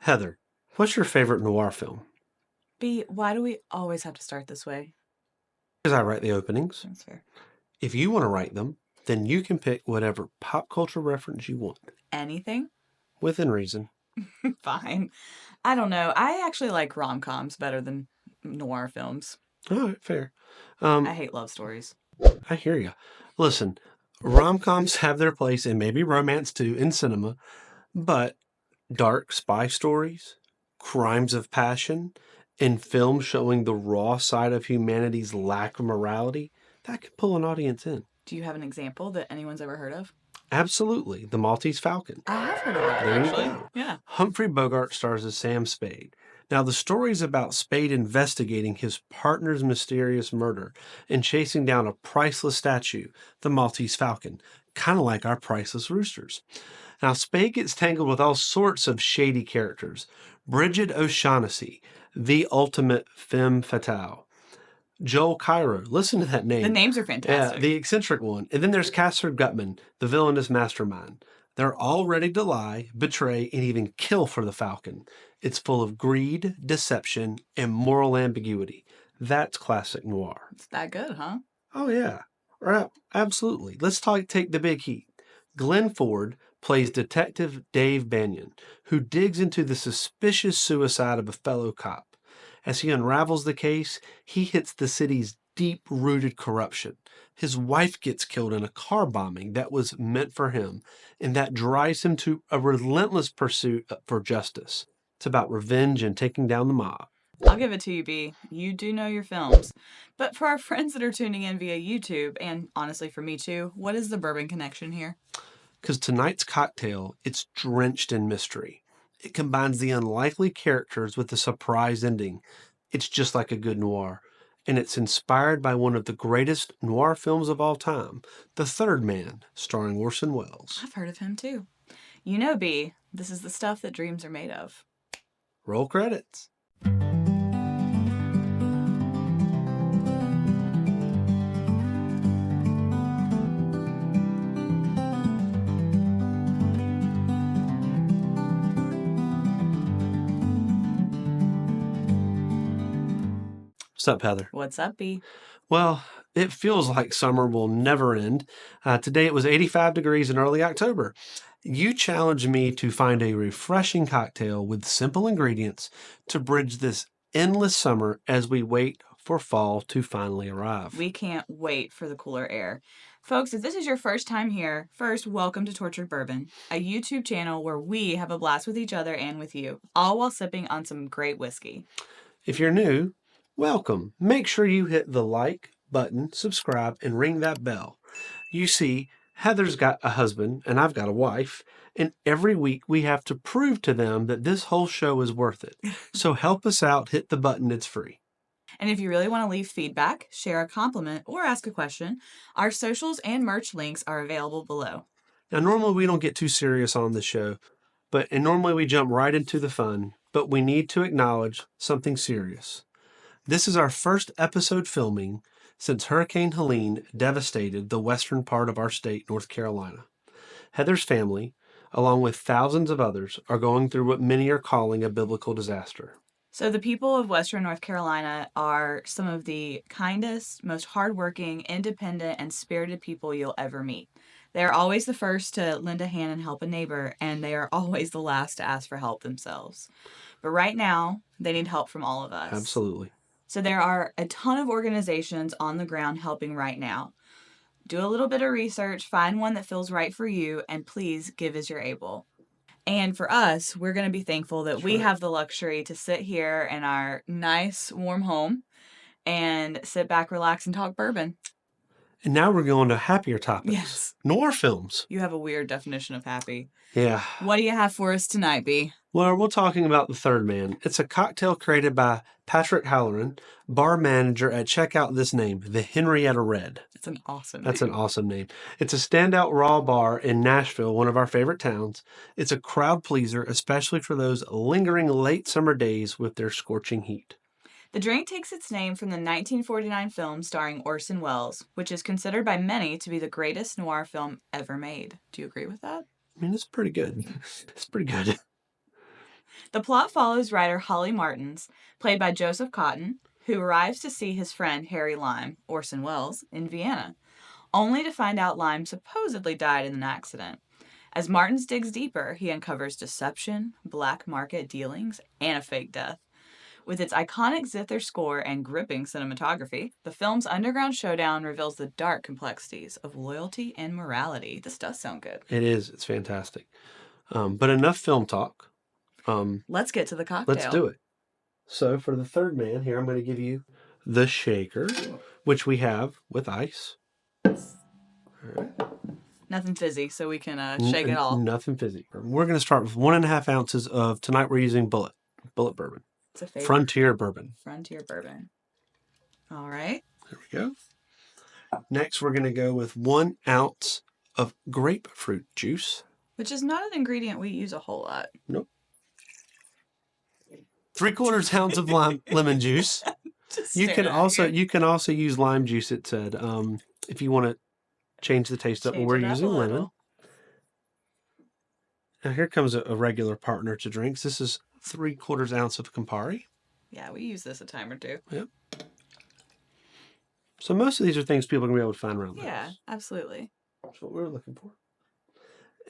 Heather, what's your favorite noir film? B, why do we always have to start this way? Because I write the openings. That's fair. If you want to write them, then you can pick whatever pop culture reference you want, Anything? within reason. Fine. I don't know. I actually like rom-coms better than noir films. All right, fair. I hate love stories. I hear you. Listen, rom-coms have their place, and maybe romance too, in cinema, but dark spy stories, crimes of passion, and films showing the raw side of humanity's lack of morality, that can pull an audience in. Do you have an example that anyone's ever heard of? Absolutely. The Maltese Falcon. I have heard of that, There you actually. go. Yeah. Humphrey Bogart stars as Sam Spade. Now, the story is about Spade investigating his partner's mysterious murder and chasing down a priceless statue, the Maltese Falcon, kind of like our priceless roosters. Now, Spade gets tangled with all sorts of shady characters. Bridget O'Shaughnessy, the ultimate femme fatale. Joel Cairo, listen to that name. The names are Yeah, fantastic. the eccentric one. And then there's Castor Gutman, the villainous mastermind. They're all ready to lie, betray, and even kill for the Falcon. It's full of greed, deception, and moral ambiguity. That's classic noir. It's that good, huh? Oh, yeah. Right. Absolutely. Take the big heat. Glenn Ford plays Detective Dave Banyan, who digs into the suspicious suicide of a fellow cop. As he unravels the case, he hits the city's deep-rooted corruption. His wife gets killed in a car bombing that was meant for him, and that drives him to a relentless pursuit for justice. It's about revenge and taking down the mob. I'll give it to you, B. You do know your films. But for our friends that are tuning in via YouTube, and honestly for me too, what is the bourbon connection here? Because tonight's cocktail, it's drenched in mystery. It combines the unlikely characters with the surprise ending. It's just like a good noir. And it's inspired by one of the greatest noir films of all time, The Third Man, starring Orson Welles. I've heard of him too. You know, B, this is the stuff that dreams are made of. Roll credits. What's up, Heather? What's up, B? Well, it feels like summer will never end. Today it was 85 degrees in early October. You challenged me to find a refreshing cocktail with simple ingredients to bridge this endless summer as we wait for fall to finally arrive. We can't wait for the cooler air. Folks, if this is your first time here, first, welcome to Tortured Bourbon, a YouTube channel where we have a blast with each other and with you, all while sipping on some great whiskey. If you're new, welcome. Make sure you hit the like button, subscribe, and ring that bell. You see, Heather's got a husband and I've got a wife, and every week we have to prove to them that this whole show is worth it. So help us out, hit the button, it's free. And if you really want to leave feedback, share a compliment, or ask a question, our socials and merch links are available below. Now, normally we don't get too serious on the show, and normally we jump right into the fun, but we need to acknowledge something serious. This is our first episode filming since Hurricane Helene devastated the western part of our state, North Carolina. Heather's family, along with thousands of others, are going through what many are calling a biblical disaster. So the people of Western North Carolina are some of the kindest, most hardworking, independent, and spirited people you'll ever meet. They are always the first to lend a hand and help a neighbor, and they are always the last to ask for help themselves. But right now, they need help from all of us. Absolutely. So there are a ton of organizations on the ground helping right now. Do a little bit of research, find one that feels right for you, and please give as you're able. And for us, we're going to be thankful that we have the luxury to sit here in our nice, warm home and sit back, relax, and talk bourbon. And now we're going to happier topics. Yes. Noir films. You have a weird definition of happy. Yeah. What do you have for us tonight, B? Well, we're talking about The Third Man. It's a cocktail created by Patrick Halloran, bar manager at, check out this name, the Henrietta Red. That's an awesome name. That's an awesome name. It's a standout raw bar in Nashville, one of our favorite towns. It's a crowd pleaser, especially for those lingering late summer days with their scorching heat. The drink takes its name from the 1949 film starring Orson Welles, which is considered by many to be the greatest noir film ever made. Do you agree with that? I mean, it's pretty good. It's pretty good. The plot follows writer Holly Martins, played by Joseph Cotton, who arrives to see his friend Harry Lime, Orson Welles, in Vienna, only to find out Lime supposedly died in an accident. As Martins digs deeper, he uncovers deception, black market dealings, and a fake death. With its iconic zither score and gripping cinematography, the film's underground showdown reveals the dark complexities of loyalty and morality. This does sound good. It is. It's fantastic. But enough film talk. Let's get to the cocktail. Let's do it. So for the third man here, I'm going to give you the shaker, which we have with ice. All right. Nothing fizzy, so we can shake it all. Nothing fizzy. We're going to start with 1.5 ounces of, tonight we're using Bullet Bourbon. It's a favorite. Frontier Bourbon. Frontier Bourbon. All right. There we go. Next, we're going to go with 1 ounce of grapefruit juice. Which is not an ingredient we use a whole lot. Nope. 3/4 ounce of lemon juice. You can also use lime juice. It said if you want to change the taste up, but we're using lemon. Now here comes a regular partner to drinks. This is 3/4 ounce of Campari. Yeah, we use this a time or two. Yep. So most of these are things people are gonna be able to find around the house. Yeah, absolutely. That's what we were looking for.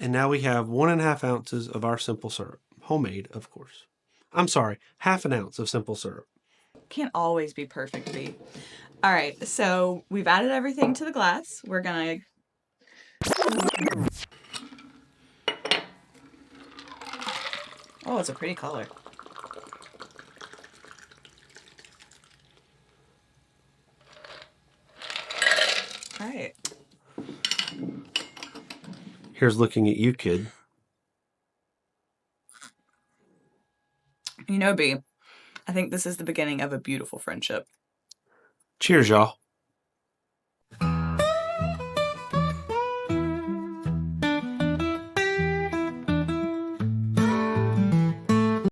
And now we have 1.5 ounces of our simple syrup, homemade, of course. I'm sorry, 1/2 ounce of simple syrup. Can't always be perfect, B. All right, so we've added everything to the glass. We're gonna... Oh, it's a pretty color. All right. Here's looking at you, kid. You know, B, I think this is the beginning of a beautiful friendship. Cheers, y'all.